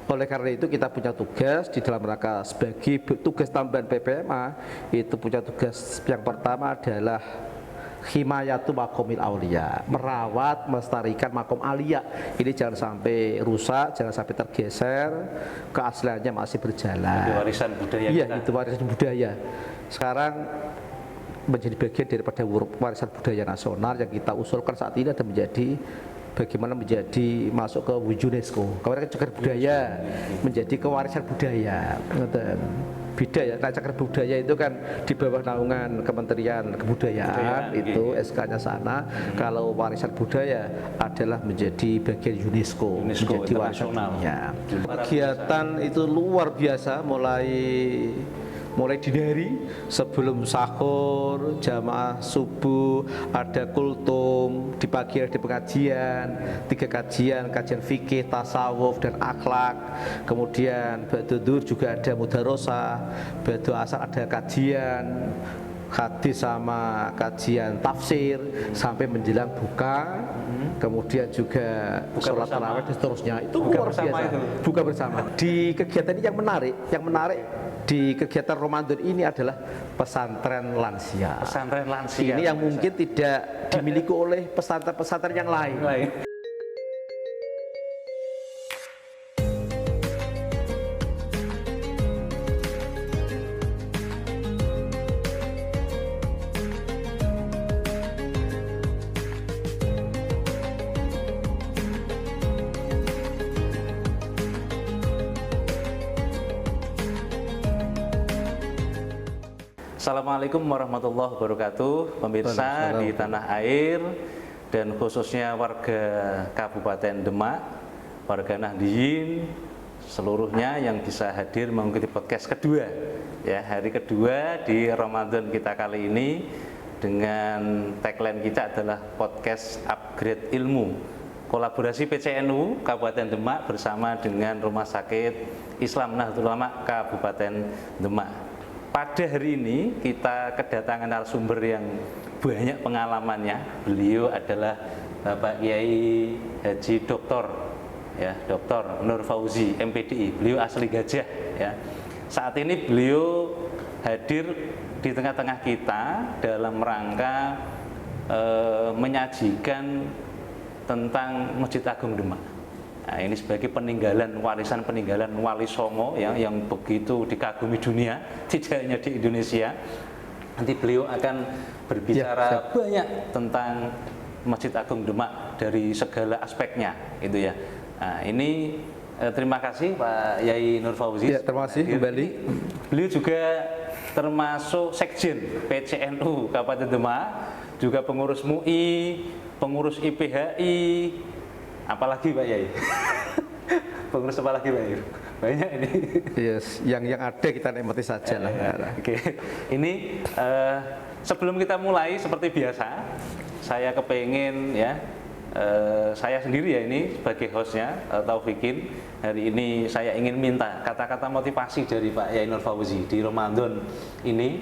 Oleh karena itu kita punya tugas di dalam rangka sebagai tugas tambahan PPMA, itu punya tugas yang pertama adalah himayatu makomil aulia, merawat, melestarikan makom alia. Ini jangan sampai rusak, jangan sampai tergeser, keasliannya masih berjalan. Itu warisan budaya iya, kita. itu warisan budaya. Sekarang menjadi bagian daripada warisan budaya nasional yang kita usulkan saat ini ada menjadi bagaimana menjadi masuk ke UNESCO. Kemarin cagar budaya menjadi kewarisan budaya. Beda ya, nah, cagar budaya itu kan di bawah naungan Kementerian Kebudayaan, itu SK-nya sana. Kalau warisan budaya adalah menjadi bagian UNESCO menjadi warisan dunia. Kegiatan itu luar biasa, mulai dini hari sebelum sahur, jamaah subuh, ada kultum, di pagi ada pengajian, 3 kajian fikih, tasawuf dan akhlak. Kemudian ba'da dzhur juga ada mudarosah, ba'da asar ada kajian hadis sama kajian tafsir sampai menjelang buka. Kemudian juga sholat tarawih dan seterusnya. Itu luar biasa. Buka bersama. Di kegiatan ini yang menarik di kegiatan Ramadan ini adalah pesantren lansia. Pesantren lansia. Ini yang mungkin tidak dimiliki oleh pesantren-pesantren yang lain. Assalamualaikum warahmatullahi wabarakatuh, pemirsa di tanah air dan khususnya warga Kabupaten Demak, warga Nahdliyin seluruhnya yang bisa hadir mengikuti podcast kedua, ya, hari kedua di Ramadan kita kali ini dengan tagline kita adalah podcast upgrade ilmu, kolaborasi PCNU Kabupaten Demak bersama dengan Rumah Sakit Islam Nahdlatul Ulama Kabupaten Demak. Pada hari ini kita kedatangan narasumber yang banyak pengalamannya. Beliau adalah Bapak Kiai Haji Dr. Nur Fauzi MPDI. Beliau asli Gajah, ya. Saat ini beliau hadir di tengah-tengah kita dalam rangka menyajikan tentang Masjid Agung Demak. Nah, ini sebagai warisan peninggalan Wali Songo, ya, yang begitu dikagumi dunia, tidak hanya di Indonesia. Nanti beliau akan berbicara banyak tentang Masjid Agung Demak dari segala aspeknya, itu ya. Nah, ini terima kasih Pak Yai Nur Fauzi. Ya, terima kasih kembali. Beliau juga termasuk Sekjen PCNU Kabupaten Demak, juga pengurus MUI, pengurus IPHI. Apalagi Pak Yai? Pengurus apa lagi Pak Yai? Banyak ini. Yes, yang ada kita nikmati saja lah. Oke. Ini sebelum kita mulai seperti biasa, saya kepengen, ya, saya sendiri ya ini sebagai hostnya Taufikin. Hari ini saya ingin minta kata-kata motivasi dari Pak Yai Nur Fauzi di Ramadan ini,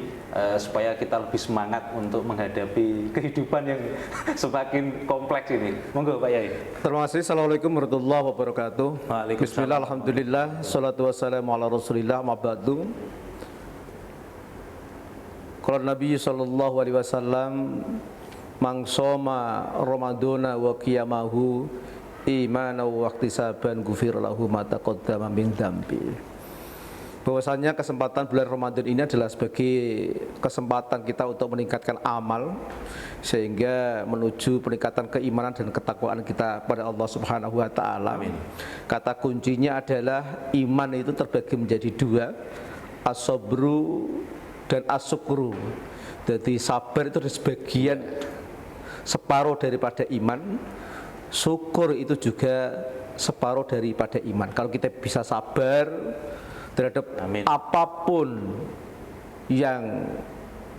supaya kita lebih semangat untuk menghadapi kehidupan yang semakin kompleks ini. Monggo Pak Yai. Terima kasih. Assalamualaikum warahmatullahi wabarakatuh. Waalaikumsalam. Bismillah, alhamdulillah, salatu wassalamu ala rasulillah, ma'badu. Kalau Nabi sallallahu alaihi wasallam mangsoma Ramadana wa qiyamahu imanan wa ihtisaban ghufir lahu ma taqaddama min dzambi. Bahwasanya kesempatan bulan Ramadan ini adalah sebagai kesempatan kita untuk meningkatkan amal sehingga menuju peningkatan keimanan dan ketakwaan kita pada Allah Subhanahu wa taala. Kata kuncinya adalah iman itu terbagi menjadi 2, as-sabru dan as-syukru. Jadi sabar itu sebagian separuh daripada iman, syukur itu juga separuh daripada iman. Kalau kita bisa sabar terhadap apapun yang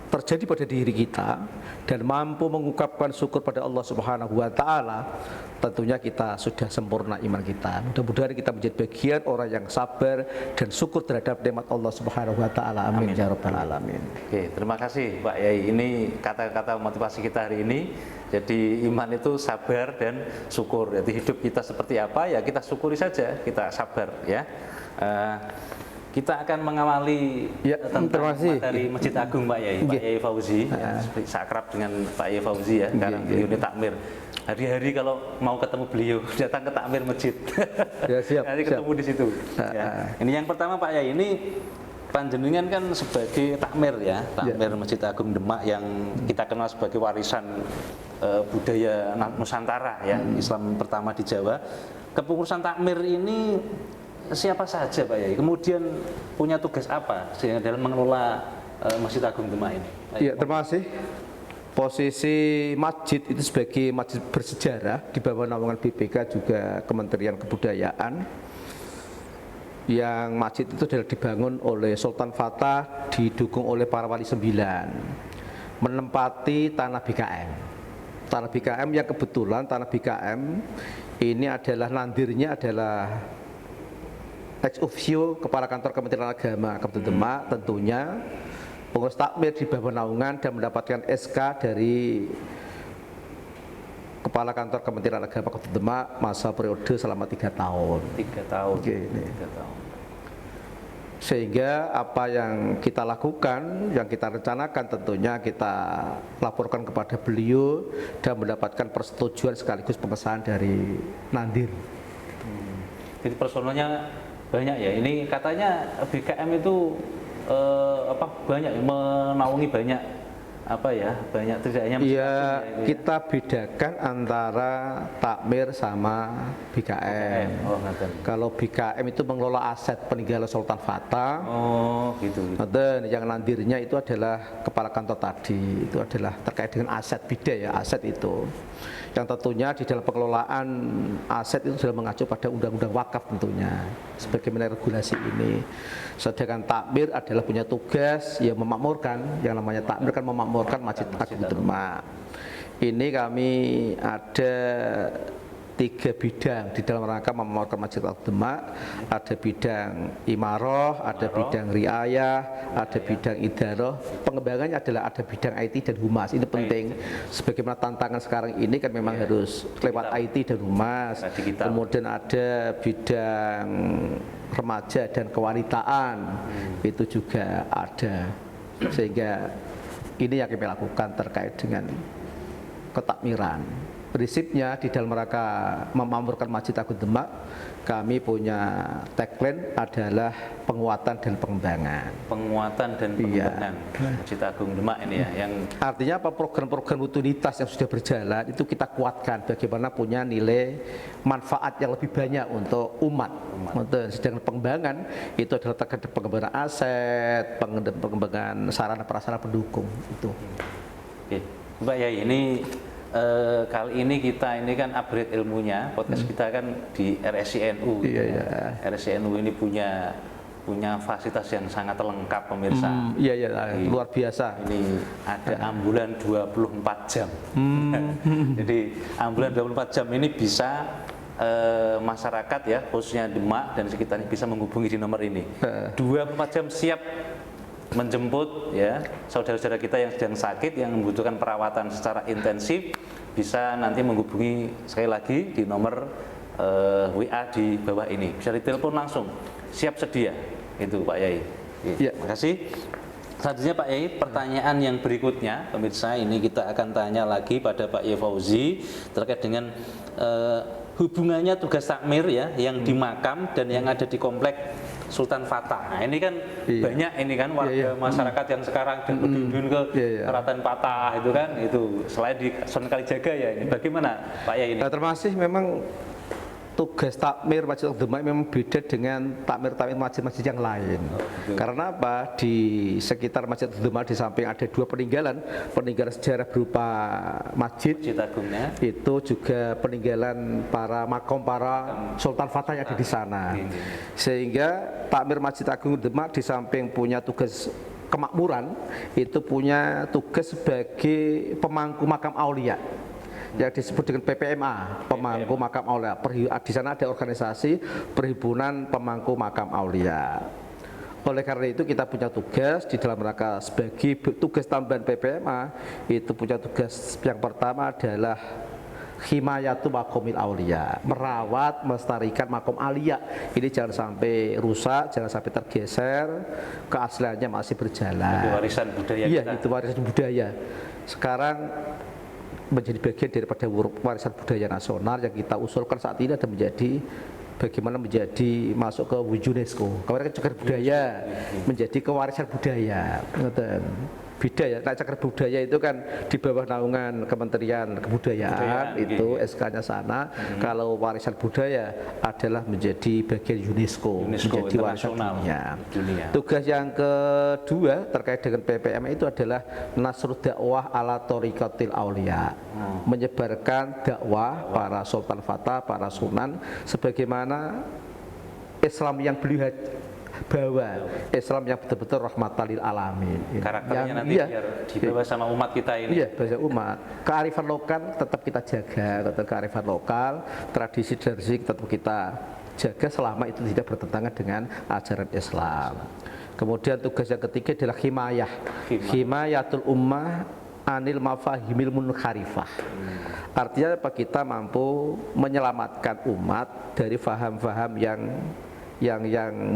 terjadi pada diri kita dan mampu mengungkapkan syukur pada Allah Subhanahu wa taala, tentunya kita sudah sempurna iman kita. Mudah-mudahan kita menjadi bagian orang yang sabar dan syukur terhadap nikmat Allah Subhanahu wa taala. Amin ya rabbal alamin. Oke, terima kasih Pak Yai. Ini kata-kata motivasi kita hari ini. Jadi iman itu sabar dan syukur. Jadi hidup kita seperti apa ya kita syukuri saja, kita sabar ya. Kita akan mengawali tentang materi Masjid Agung Pak Yai, Pak Yai Fauzi, ya, sakrab dengan Pak Yai Fauzi ya, sekarang beliau ini takmir. Hari-hari kalau mau ketemu beliau datang ke takmir masjid, ya, siap, nanti ketemu di situ. Ya. Ini yang pertama Pak Yai, ini panjenengan kan sebagai takmir ya, takmir Masjid Agung Demak yang kita kenal sebagai warisan budaya Nusantara ya, Islam pertama di Jawa. Kepengurusan takmir ini siapa saja Pak Yai? Kemudian punya tugas apa sehingga dalam mengelola Masjid Agung Demak ini? Iya, terima kasih. Posisi masjid itu sebagai masjid bersejarah di bawah naungan BPK juga Kementerian Kebudayaan. Yang masjid itu adalah dibangun oleh Sultan Fatah, didukung oleh para wali 9, menempati tanah BKM. Tanah BKM yang kebetulan tanah BKM ini adalah nandirnya adalah ex officio Kepala Kantor Kementerian Agama Kabupaten Demak, tentunya pengurus takmir di bawah naungan dan mendapatkan SK dari Kepala Kantor Kementerian Agama Kabupaten Demak masa periode selama 3 tahun. 3 tahun. Oke, 3 tahun. Sehingga apa yang kita lakukan, yang kita rencanakan tentunya kita laporkan kepada beliau dan mendapatkan persetujuan sekaligus pengesahan dari Nandir. Jadi personalnya banyak ya. Ini katanya BKM itu banyak menaungi banyak banyak tidak hanya ya, kita bedakan antara takmir sama BKM. Kalau BKM itu mengelola aset peninggalan Sultan Fatah. Oh, gitu. Dan yang nandirnya itu adalah kepala kantor tadi, itu adalah terkait dengan aset bida ya, aset itu. Yang tentunya di dalam pengelolaan aset itu sudah mengacu pada undang-undang wakaf tentunya sebagaimana regulasi ini. Sedangkan takmir adalah punya tugas yang memakmurkan, yang namanya takmir kan memakmurkan Masjid Agung Demak. Ini kami ada 3 bidang di dalam rangka memakmurkan Masjid Agung Demak. Ada bidang imaroh, ada bidang riayah, ada bidang idaroh. Pengembangannya adalah ada bidang IT dan humas. Ini penting. Sebagaimana tantangan sekarang ini kan memang harus lewat IT dan humas. Kemudian ada bidang remaja dan kewanitaan, itu juga ada. Sehingga ini yang kami lakukan terkait dengan ketakmiran. Prinsipnya di dalam rangka memakmurkan Masjid Agung Demak, kami punya tagline adalah penguatan dan pengembangan. Penguatan dan pengembangan Masjid Agung Demak ini ya, yang artinya apa, program-program rutinitas yang sudah berjalan itu kita kuatkan bagaimana punya nilai manfaat yang lebih banyak untuk umat. Sedangkan pengembangan itu adalah terkait pengembangan aset, pengembangan sarana prasarana pendukung itu. Oke, Mbak Yai, ini kali ini kita ini kan upgrade ilmunya, podcast kita kan di RSCNU. RSCNU ini punya fasilitas yang sangat lengkap pemirsa. Luar biasa. Ini ada ambulan 24 jam. Jadi ambulan 24 jam ini bisa masyarakat ya, khususnya Demak dan sekitarnya bisa menghubungi di nomor ini. 24 jam siap menjemput ya saudara-saudara kita yang sedang sakit, yang membutuhkan perawatan secara intensif, bisa nanti menghubungi sekali lagi di nomor WA di bawah ini, bisa ditelepon langsung, siap sedia itu Pak Yai. Terima kasih. Selanjutnya Pak Yai, pertanyaan yang berikutnya pemirsa, ini kita akan tanya lagi pada Pak Yai Fauzi terkait dengan hubungannya tugas takmir ya yang di makam dan yang ada di komplek Sultan Fatah. Nah, ini kan banyak ini kan warga masyarakat yang sekarang dan berduyun ke Keraton Fatah itu kan, itu selain di Sunan Kalijaga ya, ini bagaimana Pak Yai ini? Termasih memang tugas takmir Masjid Agung Demak memang beda dengan takmir-takmir masjid-masjid yang lain. Karena apa? Di sekitar Masjid Agung Demak di samping ada 2 peninggalan sejarah berupa masjid Agungnya, itu juga peninggalan para makom para Sultan Fatah yang ada di sana. Sehingga takmir Masjid Agung Demak di samping punya tugas kemakmuran itu punya tugas sebagai pemangku makam aulia yang disebut dengan PPMA, pemangku makam aulia. Di sana ada organisasi Perhimpunan Pemangku Makam Aulia. Oleh karena itu kita punya tugas di dalam rangka sebagai tugas tambahan PPMA, itu punya tugas yang pertama adalah himayatu makomil aulia, merawat, melestarikan makom aulia. Ini jangan sampai rusak, jangan sampai tergeser, keasliannya masih berjalan. Itu warisan budaya iya, kita. itu warisan budaya. Sekarang menjadi bagian daripada warisan budaya nasional yang kita usulkan saat ini ada menjadi bagaimana menjadi masuk ke UNESCO. Kemarin kan cagar budaya menjadi kewarisan budaya. Beda ya, cagar budaya itu kan di bawah naungan Kementerian Kebudayaan, itu SK-nya sana. Kalau warisan budaya adalah menjadi bagian UNESCO menjadi warisan dunia. Tugas yang kedua terkait dengan PPM itu adalah nasrud dakwah ala thariqatil aulia, menyebarkan dakwah para sultan fatah, para sunan, sebagaimana Islam yang beliau bawa, Islam yang betul-betul rahmatan lil alamin. Karakternya nanti biar dibawa sama umat kita ini. Iya, bahasa umat. Kearifan lokal tetap kita jaga, kearifan lokal, tradisi-tradisi tetap kita jaga selama itu tidak bertentangan dengan ajaran Islam. Kemudian tugas yang ketiga adalah himayatul ummah anil mafahimil munharifah. Artinya apa? Kita mampu menyelamatkan umat dari faham-faham yang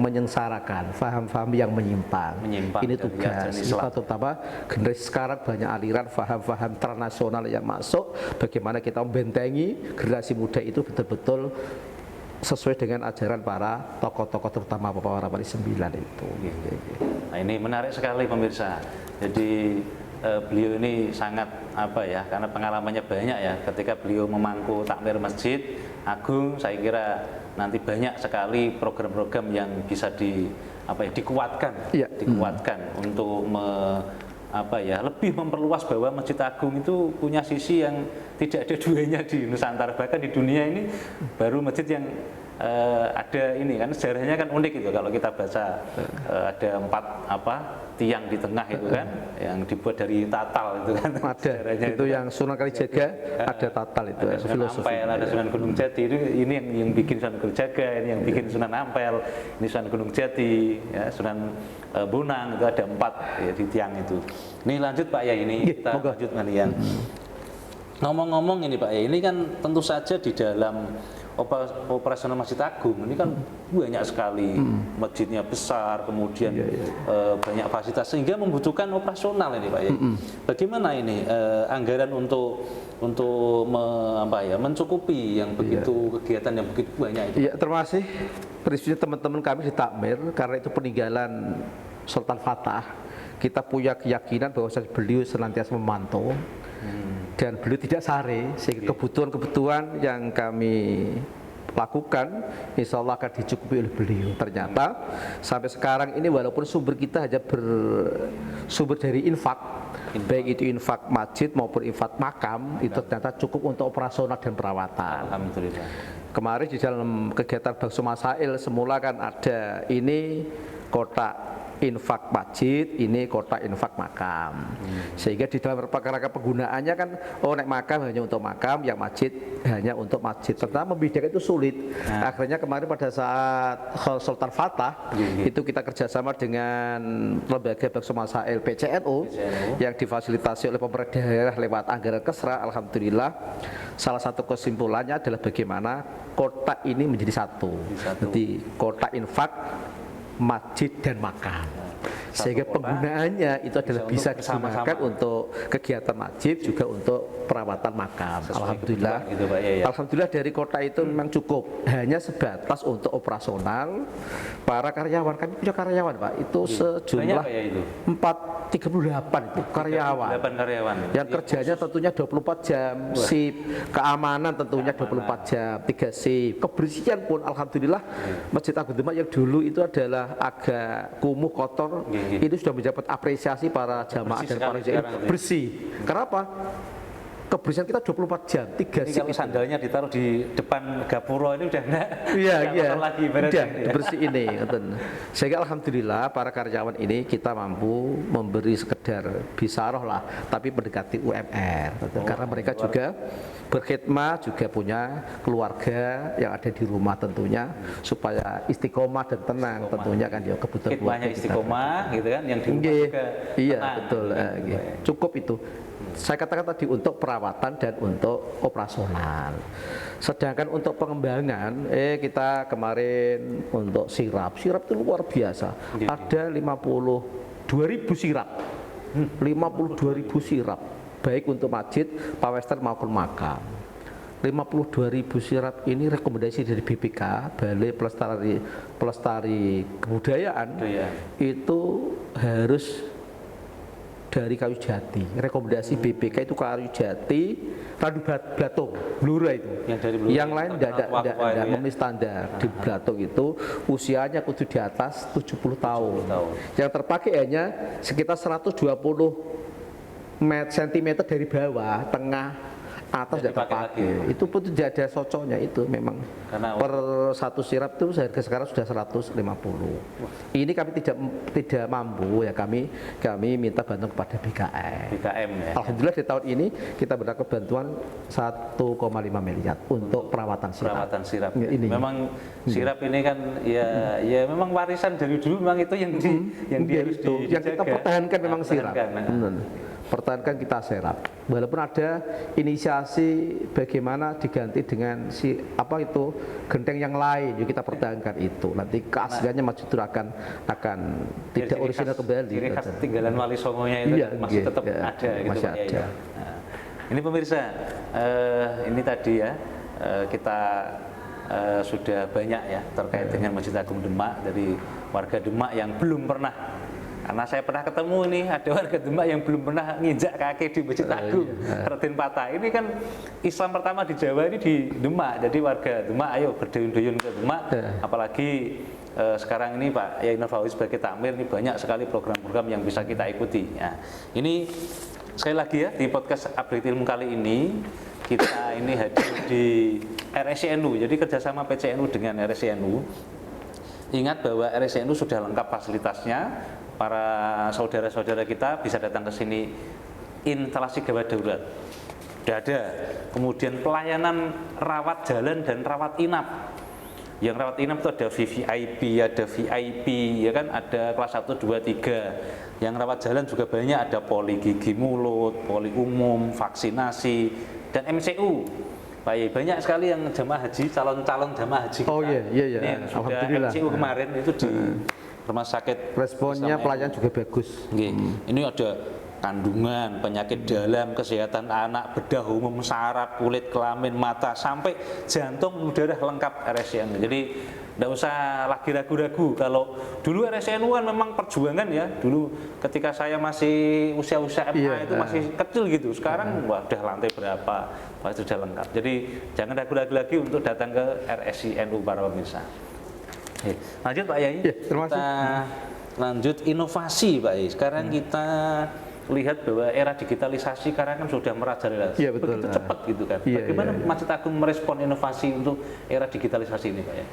menyengsarakan, faham-faham yang menyimpang. Ini tugas kita, terutama generasi sekarang banyak aliran faham-faham transnasional yang masuk. Bagaimana kita membentengi generasi muda itu betul-betul sesuai dengan ajaran para tokoh-tokoh, terutama para wali sembilan itu. Nah, ini menarik sekali pemirsa. Jadi beliau ini sangat karena pengalamannya banyak ya. Ketika beliau memangku takmir masjid agung, saya kira nanti banyak sekali program-program yang bisa dikuatkan, dikuatkan untuk lebih memperluas bahwa Masjid Agung itu punya sisi yang tidak ada duanya di Nusantara, bahkan di dunia ini baru masjid yang ada ini kan sejarahnya kan unik itu. Kalau kita baca ada 4 tiang di tengah itu kan yang dibuat dari tatal itu kan. Ada itu yang Sunan Kalijaga, ada tatal itu. Ada Sunan Ampel, ada Sunan Gunung Jati. Ini yang bikin Sunan Kalijaga, ini yang bikin Sunan Ampel, ini Sunan Gunung Jati, ya, Sunan Bonang, itu ada 4 ya, di tiang itu. Ini lanjut Pak ya, ini kita lanjut kalian. Ngomong-ngomong ini Pak ya, ini kan tentu saja di dalam operasional Masjid Agung ini kan banyak sekali, masjidnya besar, kemudian banyak fasilitas sehingga membutuhkan operasional ini Pak ya. Bagaimana ini anggaran untuk mencukupi yang begitu kegiatan yang begitu banyak itu? Iya, terima kasih. Prinsipnya teman-teman kami di Takmir, karena itu peninggalan Sultan Fatah, kita punya keyakinan bahwa beliau senantiasa memantau dan beliau tidak sare, sehingga kebutuhan-kebutuhan yang kami lakukan insya Allah akan dicukupi oleh beliau. Ternyata sampai sekarang ini walaupun sumber kita hanya bersumber dari infak, baik itu infak masjid maupun infak makam, itu ternyata cukup untuk operasional dan perawatan. Alhamdulillah. Kemarin di dalam kegiatan Bakso Masail semula kan ada ini kotak infak masjid, ini kotak infak makam. Sehingga di dalam perkara penggunaannya kan, nek makam hanya untuk makam, yang masjid hanya untuk masjid. Ternyata membedakan itu sulit. Akhirnya kemarin pada saat Sultan Fatah, itu kita kerjasama dengan lembaga Bakso Masail PCNU yang difasilitasi oleh pemerintah daerah lewat anggaran Kesra. Alhamdulillah, salah satu kesimpulannya adalah bagaimana kotak ini menjadi satu. Jadi kotak infak, masjid dan makam, sehingga penggunaannya itu adalah bisa digunakan untuk kegiatan masjid juga untuk perawatan makam. Alhamdulillah, gitu, Pak, ya. Alhamdulillah dari kota itu memang cukup, hanya sebatas untuk operasional para karyawan. Kami punya karyawan Pak, itu sejumlah 38 itu karyawan. 38 karyawan. Yang kerjanya tentunya 24 jam, sip, keamanan tentunya 24 jam, 3 sip. Kebersihan pun alhamdulillah Masjid Agung Demak yang dulu itu adalah agak kumuh, kotor, itu sudah mendapat apresiasi para jamaah dan para jamaah bersih. Kenapa? kebersihan kita 24 jam, 3 Ini shift. kalau sandalnya ditaruh di depan gapura ini udah enggak lagi udah ibaratnya. bersih ini ngoten. Sehingga alhamdulillah para karyawan ini kita mampu memberi sekedar bisaroh lah, tapi mendekati UMR karena mereka juga berkhidmat, juga punya keluarga yang ada di rumah tentunya supaya istiqomah dan tenang tentunya kan ya kebutuhan Khidmahnya kita. istiqomah gitu kan, yang di rumah Nggih, juga iya tenang, betul, gitu kan. nggih. Cukup itu. Saya katakan tadi untuk perawatan dan untuk operasional. Sedangkan untuk pengembangan, kita kemarin untuk sirap itu luar biasa. Ada 52.000 sirap, 52.000 sirap, baik untuk masjid, pawester maupun makam. 52.000 sirap ini rekomendasi dari BPK, Balai Pelestari Kebudayaan, itu harus dari kayu jati. Rekomendasi BPK itu kayu jati, randu blatung, blura itu. Yang lain tidak memenuhi standar. Di blatung itu usianya kudu di atas 70 tahun. Yang terpakai hanya sekitar 120 cm dari bawah, tengah, atas tidak terpakai. Itu pun tidak ada soconya itu memang. Karena per satu sirap itu harga sekarang sudah 150. Ini kami tidak mampu ya, kami minta bantuan kepada BKM ya. Alhamdulillah di tahun ini kita mendapat bantuan 1,5 miliar untuk perawatan sirap. Ini. Memang sirap ini kan ya memang warisan dari dulu, memang itu yang harus dijaga. Yang kita pertahankan memang sirap. Pertahankan kita serap. Walaupun ada inisiasi bagaimana diganti dengan genteng yang lain, yuk kita pertahankan itu. Nanti keasliannya Masjid Nur akan tidak orisinal kembali. Ciri khas tinggalan Wali Songonya itu masih tetap ada gitu, masih Pak ada. Nah, ini pemirsa, ini tadi ya kita sudah banyak ya terkait dengan Masjid Agung Demak dari warga Demak yang belum pernah. Karena saya pernah ketemu nih, ada warga Demak yang belum pernah nginjak kaki di Masjid Agung Raden Patah. Ini kan Islam pertama di Jawa ini di Demak. Jadi warga Demak ayo berduyun-duyun ke Demak. Apalagi sekarang ini Pak Yai Nur Fauzi sebagai takmir, ini banyak sekali program-program yang bisa kita ikuti. Nah, ini sekali lagi ya di podcast Update Ilmu kali ini kita ini hadir di RSCNU. Jadi kerjasama PCNU dengan RSCNU. Ingat bahwa RSCNU sudah lengkap fasilitasnya. Para saudara-saudara kita bisa datang ke sini, instalasi gawat darurat sudah ada, kemudian pelayanan rawat jalan dan rawat inap. Yang rawat inap itu ada ada VIP ya kan, ada kelas 1, 2, 3. Yang rawat jalan juga banyak, ada poli gigi mulut, poli umum, vaksinasi, dan MCU. Banyak sekali yang jamaah haji, calon jamaah haji kita. Iya. Yang sudah MCU kemarin itu di rumah sakit. Responnya pelayan juga bagus. Ini ada kandungan, penyakit dalam, kesehatan anak, bedah umum, saraf, kulit, kelamin, mata, sampai jantung, darah lengkap RSCNU. Jadi tidak usah lagi ragu-ragu. Kalau dulu RSCNU kan memang perjuangan ya. Dulu ketika saya masih usia-usia MA itu masih kecil gitu. Sekarang udah lantai berapa, sudah lengkap. Jadi jangan ragu-ragu lagi untuk datang ke RSCNU para pemirsa. Lanjut Pak Yai, kita lanjut inovasi Pak Yai. Sekarang kita lihat bahwa era digitalisasi sekarang kan sudah merajalela, begitu cepat gitu kan. Bagaimana Masjid Agung merespon inovasi untuk era digitalisasi ini Pak Yai?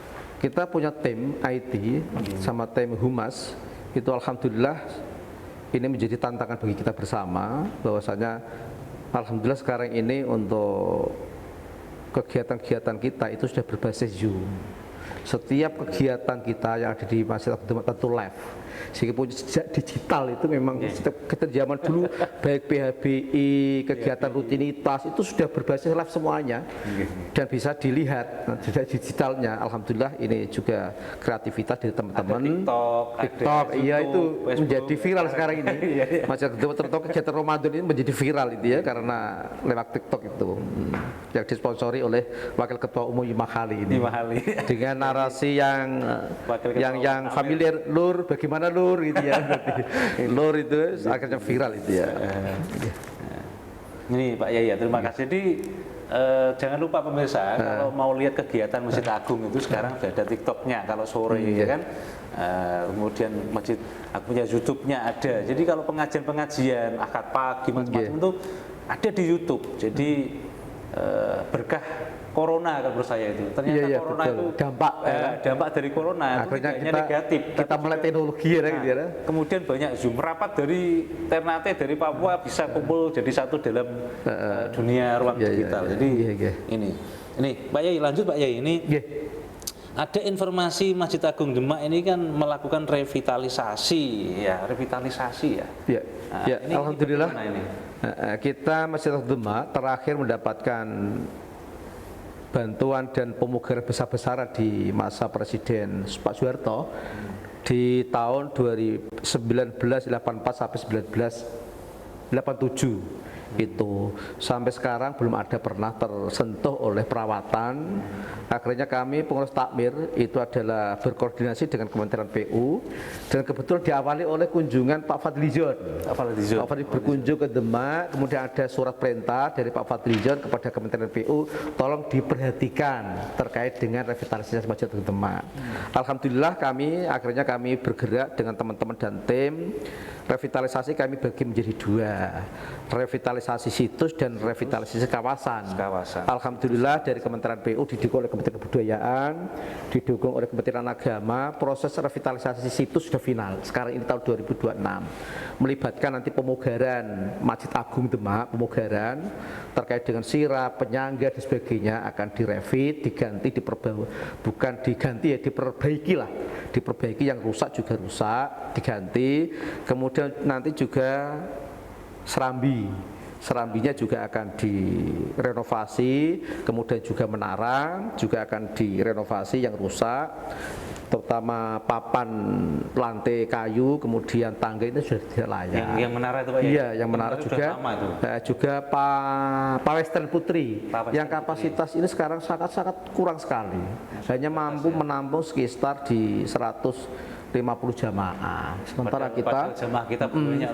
Kita punya tim IT sama tim Humas, itu alhamdulillah ini menjadi tantangan bagi kita bersama, bahwasanya alhamdulillah sekarang ini untuk kegiatan-kegiatan kita itu sudah berbasis Zoom. Setiap kegiatan kita yang ada di Masjid Agung Demak tentu live, sehingga punya jejak digital itu memang kita zaman dulu baik PHBI, kegiatan rutinitas itu sudah berbasis live semuanya dan bisa dilihat. Jejak digitalnya alhamdulillah ini juga kreativitas dari teman-teman. TikTok, iya itu Facebook, menjadi viral sekarang ini. Masjid Agung Demak terutama kegiatan Ramadan ini menjadi viral itu ya, karena lewat TikTok itu yang disponsori oleh Wakil Ketua Umum Imahali ini. Dengan narasi yang familiar, Lur bagaimana Lur gitu ya. Lur itu akhirnya viral itu ya. Ini Pak Yai, terima kasih. Jadi jangan lupa pemirsa, kalau mau lihat kegiatan Masjid Agung itu sekarang sudah ada TikToknya kalau sore ya kan. Kemudian Masjid Agung punya YouTube-nya ada. Jadi kalau pengajian-pengajian akad pagi macam-macam itu ada di YouTube. Jadi berkah corona kalau menurut saya itu. Ternyata Iya, corona betul. itu dampak dari corona itu Akhirnya tidak hanya kita negatif. kita tapi melek juga- teknologi ya, gitu ya. Kemudian banyak Zoom rapat dari Ternate dari Papua bisa kumpul jadi satu dalam dunia ruang Iya, iya, digital. iya. Jadi Iya, iya. ini Pak Yai lanjut Pak Yai ini. Nggih. Ada informasi Masjid Agung Demak ini kan melakukan revitalisasi ya. Ya, Nah, ya, ini alhamdulillah bagaimana ini? kita Masjid Agung Demak terakhir mendapatkan bantuan dan pemugaran besar-besaran di masa Presiden Pak Soeharto di tahun 1984 sampai 1987. Itu sampai sekarang belum ada pernah tersentuh oleh perawatan. Akhirnya kami pengurus takmir itu adalah berkoordinasi dengan Kementerian PU dan kebetulan diawali oleh kunjungan Pak Fadlizon. Pak Fadli berkunjung ke Demak, kemudian ada surat perintah dari Pak Fadlizon kepada Kementerian PU, tolong diperhatikan terkait dengan revitalisasi Masjid Agung Demak. Alhamdulillah akhirnya kami bergerak dengan teman-teman dan tim. Revitalisasi kami bagi menjadi dua, revitalisasi situs dan revitalisasi kawasan. Alhamdulillah dari Kementerian PU didukung oleh Kementerian Kebudayaan, didukung oleh Kementerian Agama, proses revitalisasi situs sudah final. Sekarang ini tahun 2026, melibatkan nanti pemugaran Masjid Agung Demak, pemugaran terkait dengan sirah, penyangga dan sebagainya akan direvit, diganti, bukan diganti ya, diperbaiki lah, diperbaiki yang rusak juga rusak, diganti. Kemudian nanti juga serambinya juga akan direnovasi, kemudian juga menara juga akan direnovasi yang rusak, terutama papan lantai kayu, kemudian tangga itu sudah tidak layak. Yang menara itu Pak ya? Iya, yang menara juga juga Pak Western Putri, yang kapasitas ini sekarang sangat kurang sekali, hanya mampu menampung sekitar di 150 jamaah. Sementara kita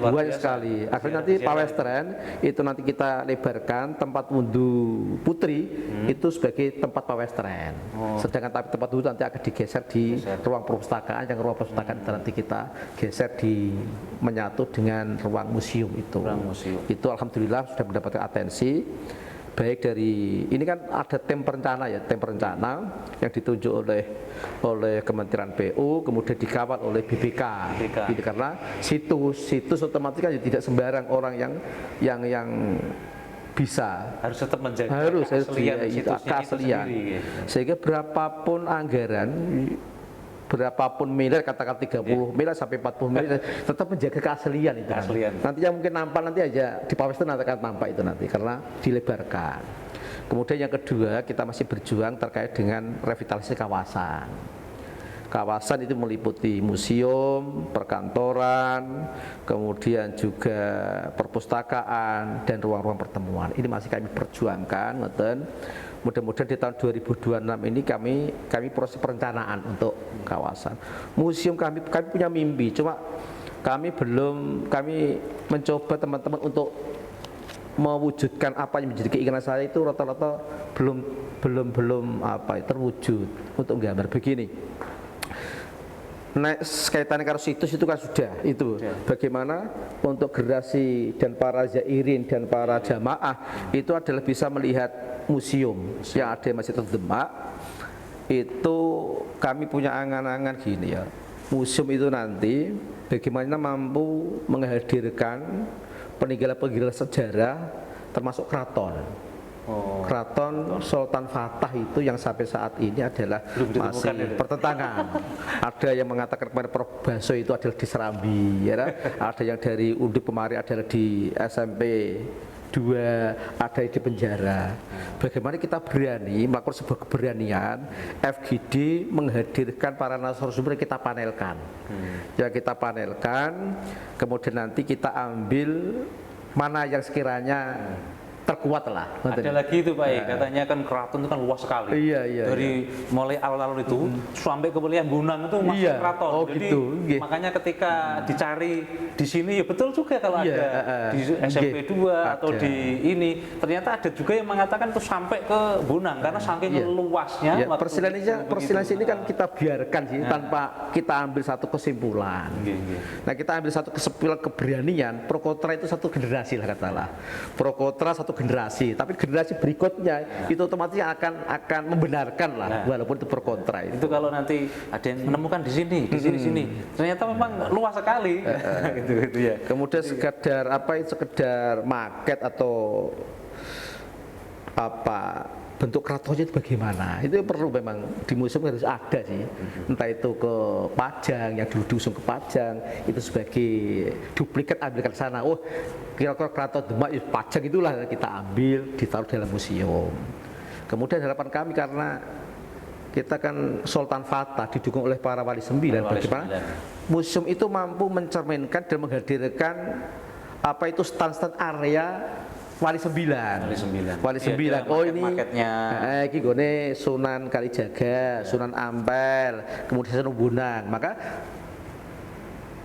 banyak sekali. Akhirnya nanti Pak Western itu nanti kita lebarkan tempat wudhu putri itu sebagai tempat Pak Western. Sedangkan tempat wudhu nanti akan digeser di ruang perpustakaan, yang ruang perpustakaan itu nanti kita geser menyatu dengan ruang museum itu. Itu alhamdulillah sudah mendapatkan atensi. Baik dari ini kan ada tim perencana yang ditunjuk oleh Kementerian PU, kemudian dikawal oleh BPK. Ini karena situs otomatis kan tidak sembarang orang yang bisa, harus tetap menjaga keaslian. Sehingga berapapun anggaran, berapapun miliar, katakan 30 miliar sampai 40 miliar, tetap menjaga keaslian itu. Nanti yang mungkin nampak nanti aja di Pak Western nanti akan nampak itu nanti karena dilebarkan. Kemudian yang kedua, kita masih berjuang terkait dengan revitalisasi kawasan. Kawasan itu meliputi museum, perkantoran, kemudian juga perpustakaan dan ruang-ruang pertemuan. Ini masih kami perjuangkan, mudah-mudahan di tahun 2026 ini kami proses perencanaan untuk kawasan. Museum kami punya mimpi, cuma kami mencoba teman-teman untuk mewujudkan apa yang menjadi keinginan saya itu rata-rata belum terwujud. Untuk gambar begini. Kaitannya karo situs itu kan sudah itu. Bagaimana untuk generasi dan para zairin dan para jamaah itu adalah bisa melihat museum yang ada di Masjid Agung Demak. Itu kami punya angan-angan gini ya. Museum itu nanti bagaimana mampu menghadirkan peninggalan-peninggalan sejarah termasuk keraton. Keraton Sultan Fatah itu yang sampai saat ini adalah masih pertentangan. Ada yang mengatakan kemarin Perbaso itu adalah di Serambi, ya, ada yang dari Undip kemarin adalah di SMP 2, ada di penjara. Bagaimana kita berani melakukan sebuah keberanian FGD menghadirkan para narasumber kita panelkan. Ya kita panelkan, kemudian nanti kita ambil mana yang sekiranya terkuat lah. Ada lagi itu Pak, katanya kan keraton itu kan luas sekali. Iya. Dari mulai alun-alun itu sampai ke Pelian Bunang itu masuk Iya. keraton. Oh, Jadi gitu. Nggih. makanya ketika dicari di sini ya betul juga kalau Iya, ada di SMP 2 atau ada. di ini ternyata ada juga yang mengatakan itu sampai ke Bunang karena saking Iya. luasnya. Ya, waktu persilasian begitu. ini kan kita biarkan sih tanpa kita ambil satu kesimpulan. Nggih. Nah, kita ambil satu kesimpulan keberanian. Pro kontra itu satu generasi lah katalah. Pro kontra satu generasi, tapi generasi berikutnya itu otomatis akan membenarkan lah, walaupun itu pro kontra itu. Itu kalau nanti ada yang menemukan di sini, di sini, ternyata memang luas sekali. gitu ya. Kemudian sekedar sekedar market atau apa bentuk keratonnya itu bagaimana, itu perlu memang di museum harus ada sih, entah itu ke Pajang yang dulu diusung ke Pajang itu sebagai duplikat ambilkan ke sana, oh kira-kira keraton Demak ya Pajang itulah kita ambil ditaruh dalam museum. Kemudian harapan kami karena kita kan Sultan Fatah didukung oleh para wali sembilan, bagaimana museum itu mampu mencerminkan dan menghadirkan apa itu stand-stand area Wali Sembilan. Ya, oh ini marketnya. Iki gone Sunan Kalijaga, Sunan Ampel, kemudian Sunan Bonang. Maka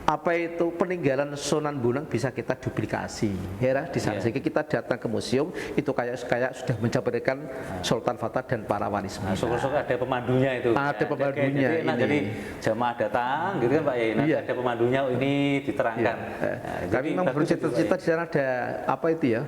apa itu peninggalan Sunan Bonang bisa kita duplikasi, ya di sana. Sehingga kita datang ke museum itu kayak sudah mencapai Sultan Fatah dan para wali sembilan. Syukur-syukur ada pemandunya itu. Ada pemandunya. Jadi jamaah datang, gitu kan Pak ya. Nanti ada pemandunya ini diterangkan. Kami memang bercita-cita di sana ada apa itu ya?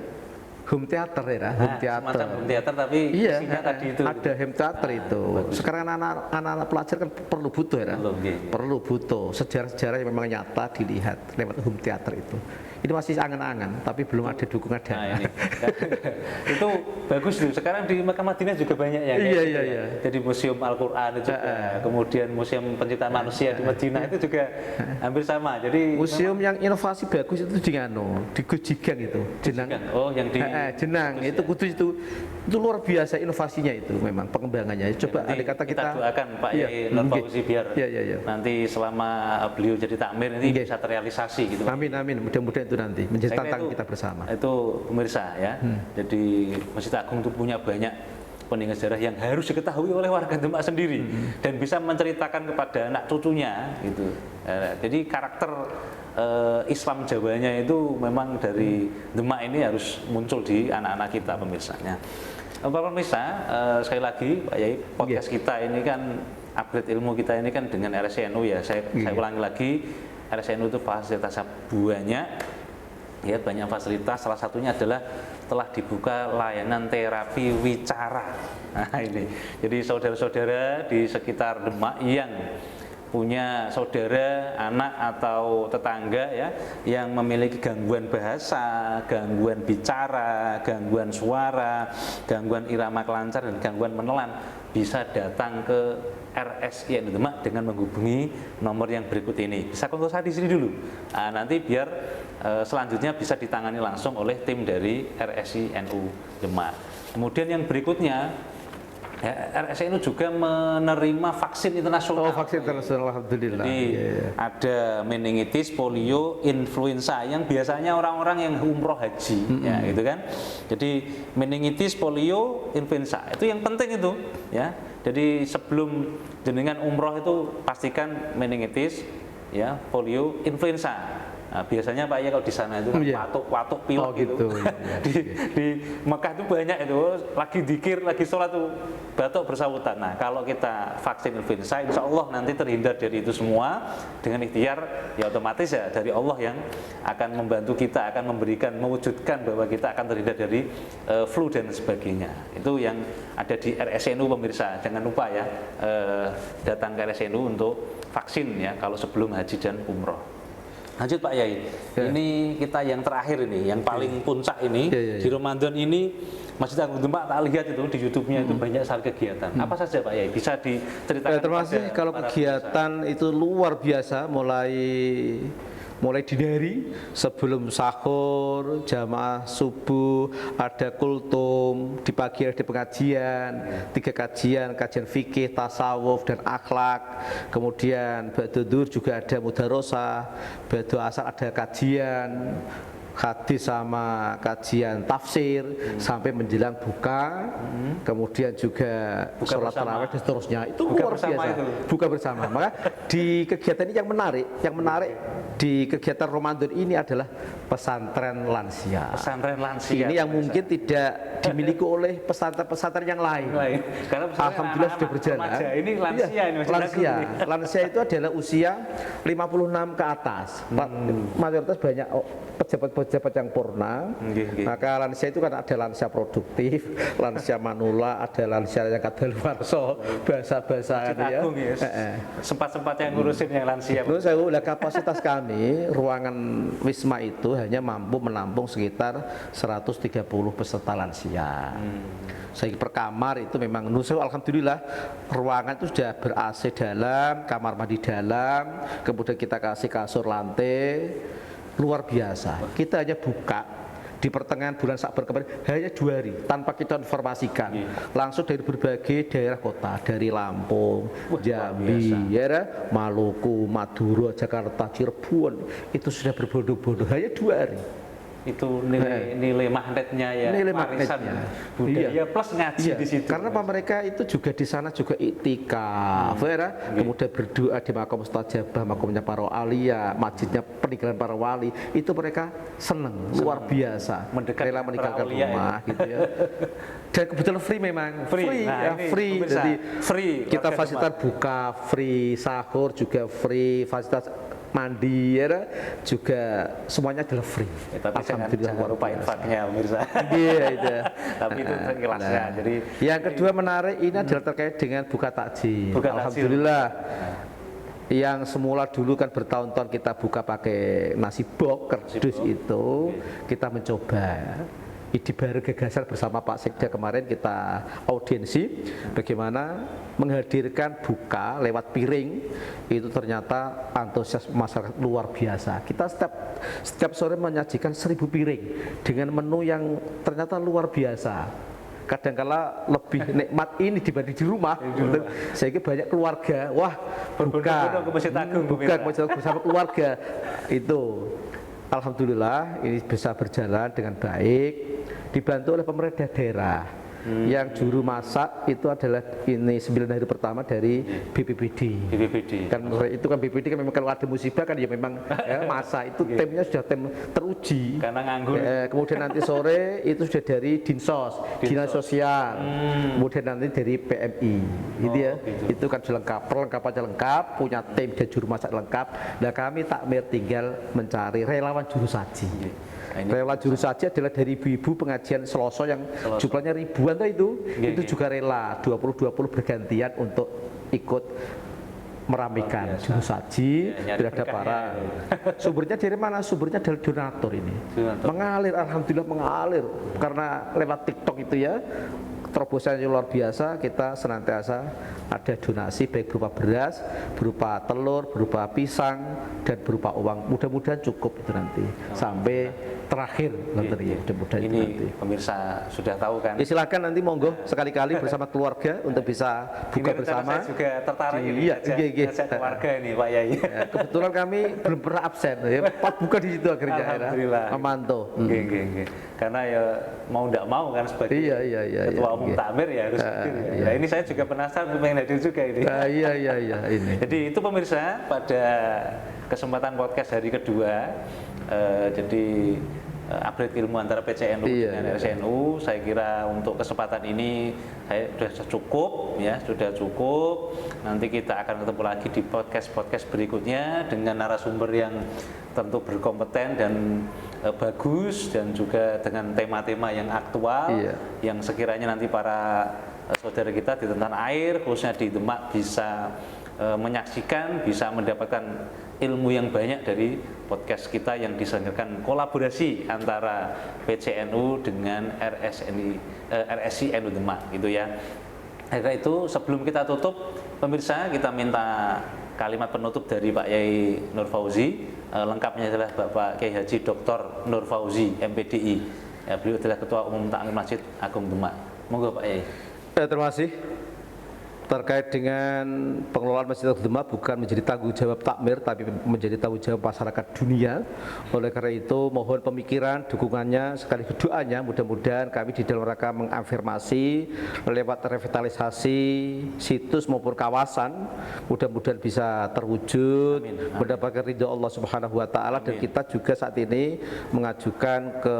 Home theater ya, home theater. Semacam home theater tapi isinya tadi itu. Ada home theater itu. Sekarang anak-anak pelajar kan perlu butuh ya. Perlu butuh sejarah-sejarah yang memang nyata dilihat lewat home theater itu. Ini masih angan-angan, tapi belum ada dukungan dana. Nah, ini. Itu bagus tuh. Sekarang di Mekah Madinah juga banyak ya. Iya. Jadi museum Al-Qur'an itu juga. Kemudian museum penciptaan manusia di Madinah itu juga hampir sama. Jadi museum yang inovasi bagus itu di Gojigang itu. Jenang. Oh, yang di Jenang itu Kudus itu luar biasa inovasinya itu memang pengembangannya. Coba andai kata kita doakan Pak Yai Nur Fauzi biar nanti selama beliau jadi takmir ini bisa terrealisasi gitu. Amin. Mudah-mudahan itu nanti menjadi tantangan kita bersama. Itu pemirsa ya. Jadi Masjid Agung itu punya banyak peninggalan sejarah yang harus diketahui oleh warga Demak sendiri dan bisa menceritakan kepada anak cucunya gitu. Jadi karakter Islam Jawanya itu memang dari Demak ini harus muncul di anak-anak kita pemirsanya. Bapak pemirsa, sekali lagi Pak Yai, podcast kita ini kan upgrade ilmu kita ini kan dengan RSCNU ya. Saya ulangi lagi, RSCNU itu fasilitasnya banyak. Ya, banyak fasilitas, salah satunya adalah telah dibuka layanan terapi wicara. Nah ini, jadi saudara-saudara di sekitar Demak yang punya saudara, anak atau tetangga ya yang memiliki gangguan bahasa, gangguan bicara, gangguan suara, gangguan irama kelancar dan gangguan menelan, bisa datang ke RSCNU Demak dengan menghubungi nomor yang berikut ini. Bisa konsultasi di sini dulu. Nah, nanti biar selanjutnya bisa ditangani langsung oleh tim dari RSCNU Demak. Kemudian yang berikutnya, RSCNU juga menerima vaksin internasional. Oh, vaksin internasional, alhamdulillah. Jadi ada meningitis, polio, influenza yang biasanya orang-orang yang umroh haji, ya gitu kan. Jadi meningitis, polio, influenza itu yang penting itu, ya. Jadi sebelum jenengan umroh itu pastikan meningitis, ya, polio, influenza. Nah, biasanya Pak ya kalau di sana itu kan watuk pilek gitu. Di Mekah itu banyak itu, lagi dzikir, lagi sholat tuh batuk bersautan. Nah, kalau kita vaksin influenza, insya Allah nanti terhindar dari itu semua dengan ikhtiar, ya otomatis ya dari Allah yang akan membantu kita, akan memberikan, mewujudkan bahwa kita akan terhindar dari flu dan sebagainya. Itu yang ada di RSCNU pemirsa. Jangan lupa ya datang ke RSCNU untuk vaksin ya kalau sebelum haji dan umroh. Lanjut Pak Yai, ini kita yang terakhir ini, yang paling puncak ini di Ramadan ini Masjid Agung Demak tak lihat itu di YouTube-nya itu banyak sekali kegiatan. Apa saja Pak Yai? Bisa diceritakan? Termasuk kalau kegiatan itu luar biasa, mulai dini hari sebelum sahur, jamaah subuh, ada kultum, di pagi ada pengajian, 3 kajian fikih, tasawuf dan akhlak. Kemudian ba'da zuhur juga ada mudarosah, ba'da asar ada kajian. hadis sama kajian tafsir sampai menjelang buka, kemudian juga Buka sholat bersama. tarawih dan seterusnya. Itu Buka luar bersama biasa. itu. Buka bersama. Maka di kegiatan ini yang menarik di kegiatan Ramadan ini adalah pesantren lansia. Pesantren lansia. Ini yang mungkin tidak dimiliki oleh pesantren-pesantren yang lain. Karena pesantren Alhamdulillah sudah anak-anak berjalan. remaja. Ini lansia Iya, ini masih lansia. ragu nih. Lansia itu adalah usia 56 ke atas. Mayoritas banyak pejabat-pejabat yang purna. Nggih. Maka lansia itu kan ada lansia produktif, lansia manula, ada lansia yang kadaluarsa, bahasa-bahasa Masjid ya. Agung ya. Sempat-sempat yang ngurusin yang lansia. Terus saya udah kapasitas kami ruangan Wisma itu hanya mampu menampung sekitar 130 peserta lansia. Sehingga per kamar itu memang alhamdulillah ruangan itu sudah ber-AC dalam, kamar mandi dalam, kemudian kita kasih kasur lantai, luar biasa. Kita hanya buka di pertengahan bulan Sa'ban kemarin hanya 2 hari tanpa kita informasikan, langsung dari berbagai daerah kota, dari Lampung, Jambi, ya, Maluku, Madura, Jakarta, Cirebon, itu sudah berbondong-bondong hanya 2 hari. Itu nilai magnetnya ya, Nilai warisan magnetnya. budaya Iya. plus ngaji Iya, di situ. karena apa, mereka itu juga di sana juga iktikaf, ya, kemudian berdoa di makam mustajabah, makamnya para aulia, masjidnya peninggalan para wali, itu mereka seneng, luar biasa, Mendekat rela para meninggalkan aulia rumah, gitu ya. Dan kebetulan free memang, Free. Nah, ya, ini free, pemirsa, jadi free, kita warga fasilitas buka free, sahur juga free, fasilitas mandi, ya, juga semuanya adalah free. Ya, tapi jangan lupa infaknya pemirsa. Iya itu. Tapi itu ikhlasnya. Jadi yang kedua menarik ini adalah terkait dengan buka takjil. Buka takjil. Alhamdulillah. Yang semula dulu kan bertahun-tahun kita buka pakai nasi bok kerdus itu, kita mencoba. Ide baru gagasan bersama Pak Sekda kemarin kita audiensi bagaimana menghadirkan buka lewat piring, itu ternyata antusias masyarakat luar biasa. Kita setiap sore menyajikan 1000 piring dengan menu yang ternyata luar biasa. Kadangkala lebih nikmat ini dibanding di rumah, sehingga banyak keluarga, wah buka ke Masjid Agung, buka ke Masjid Agung bersama keluarga itu. Alhamdulillah ini bisa berjalan dengan baik, dibantu oleh pemerintah daerah. Yang juru masak itu adalah ini 9 hari pertama dari BPBD. Kan itu kan BPBD kan memang kalau ada musibah kan ya memang ya, masak itu timnya sudah tim teruji. Karena nganggur. Kemudian nanti sore itu sudah dari Dinsos, Dinas Sosial. Kemudian nanti dari PMI. Gitu ya. Gitu. Itu kan lengkap, perlengkapannya lengkap, punya tim dan juru masak lengkap. Nah kami takmir tinggal mencari relawan juru saji. Relawan juru saji adalah dari ibu-ibu pengajian Seloso yang jumlahnya ribuan tuh itu juga rela 20-20 bergantian untuk ikut merapikan juru saji terhadap para sumbernya dari mana? Sumbernya dari donatur ini. Mengalir, alhamdulillah mengalir karena lewat TikTok itu ya. Terobosan yang luar biasa, kita senantiasa ada donasi baik berupa beras, berupa telur, berupa pisang, dan berupa uang. Mudah-mudahan cukup itu nanti sampai terakhir nanti. Mudah-mudahan itu nanti. Pemirsa sudah tahu kan? Ya, silakan nanti monggo sekali-kali bersama keluarga untuk bisa buka Ini bersama. saya juga tertarik ini. Iya, Ngajak keluarga ini Pak Yai. Ya, kebetulan kami belum pernah absen, ya, Pak buka di situ akhirnya. Alhamdulillah. Memantau. Nggih. Karena ya mau tidak mau kan sebagai Iya, ketua umum takmir ya harus hadir. iya. Nah, ini saya juga penasaran pengen hadir juga ini. Iya ini. Jadi itu pemirsa pada kesempatan podcast hari kedua, jadi upgrade ilmu antara PCNU dengan RSNU. Saya kira untuk kesempatan ini sudah cukup. Nanti kita akan ketemu lagi di podcast berikutnya dengan narasumber yang tentu berkompeten dan bagus, dan juga dengan tema-tema yang aktual, yang sekiranya nanti para saudara kita di tanah air khususnya di Demak bisa menyaksikan, bisa mendapatkan ilmu yang banyak dari podcast kita yang diselenggarakan kolaborasi antara PCNU dengan RSI NU Demak gitu ya. Karena itu sebelum kita tutup pemirsa, kita minta kalimat penutup dari Pak Yai Nur Fauzi. Lengkapnya adalah Bapak Kiai Haji Dr. Nur Fauzi MPDI. Ya, beliau adalah Ketua Umum Takmir Masjid Agung Demak. Monggo Pak Yai. Terima kasih. terkait dengan pengelolaan Masjid Demak bukan menjadi tanggung jawab takmir tapi menjadi tanggung jawab masyarakat dunia. Oleh karena itu mohon pemikiran, dukungannya, sekaligus doanya mudah-mudahan kami di dalam rangka mengafirmasi lewat revitalisasi situs maupun kawasan mudah-mudahan bisa terwujud, mendapatkan ridho Allah Subhanahu wa taala dan kita juga saat ini mengajukan ke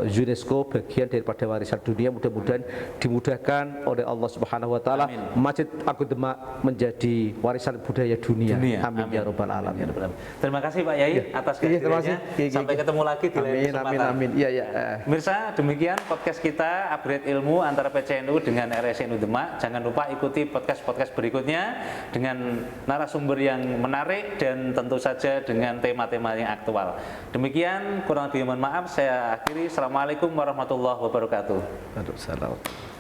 UNESCO bagian daripada warisan dunia, mudah-mudahan dimudahkan oleh Allah Subhanahu wa taala Masjid Agung Demak menjadi warisan budaya dunia. Amin ya rabbal alamin. Terima kasih Pak Yai atas kehadirannya. Sampai ketemu lagi di lain kesempatan. Amin. Iya ya. Mirsa, demikian podcast kita upgrade ilmu antara PCNU dengan RSNU Demak. Jangan lupa ikuti podcast-podcast berikutnya dengan narasumber yang menarik dan tentu saja dengan tema-tema yang aktual. Demikian, kurang lebih mohon maaf. Saya akhiri. Assalamualaikum warahmatullahi wabarakatuh. Waalaikumsalam.